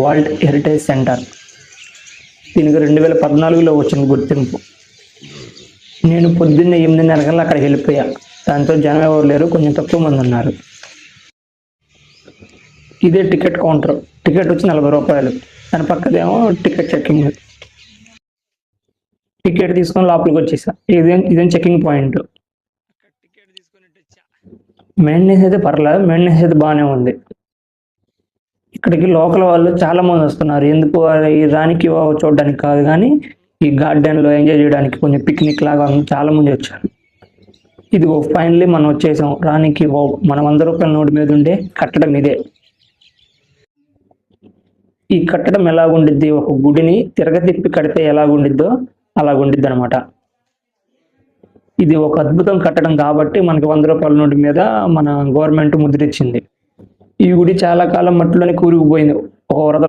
World heritage centre. దీనికి 2014లో వచ్చిన గుర్తింపు. నేను పొద్దున్నే 8:30 కల్లా అక్కడికి వెళ్ళిపోయా. దాంతో జనం ఎవరు లేరు, కొంచెం తక్కువ మంది ఉన్నారు. ఇదే టికెట్ కౌంటర్. టికెట్ వచ్చి 40 రూపాయలు. దాని పక్కదేమో టికెట్ చెక్కింగ్. టికెట్ తీసుకొని లోపలికి వచ్చేసా. ఇదేం చెక్కింగ్ పాయింట్. మెయింటెనెన్స్ అయితే పర్లేదు, మెయింటెనెన్స్ అయితే బాగానే ఉంది. ఇక్కడికి లోకల్ వాళ్ళు చాలా మంది వస్తున్నారు. ఎందుకు, ఈ రాణికి వావ్ చూడడానికి కాదు కానీ ఈ గార్డెన్లో ఎంజాయ్ చేయడానికి, కొంచెం పిక్నిక్ లాగా చాలా మంది వచ్చారు. ఇది ఫైనల్లీ మనం వచ్చేసాం రాణికి వావ్. మనం 100 రూపాయల నోటు మీద ఉండే కట్టడం ఇదే. ఈ కట్టడం ఎలాగుండిద్ది, ఒక గుడిని తిరగతిప్పి కడితే ఎలాగుండిద్దో అలాగుండిద్ది అనమాట. ఇది ఒక అద్భుతం కట్టడం కాబట్టి మనకి 100 రూపాయల నోటు మీద మన గవర్నమెంట్ ముద్రించింది. ఈ గుడి చాలా కాలం మట్టిలోనే కూరుకుపోయింది ఒక వరద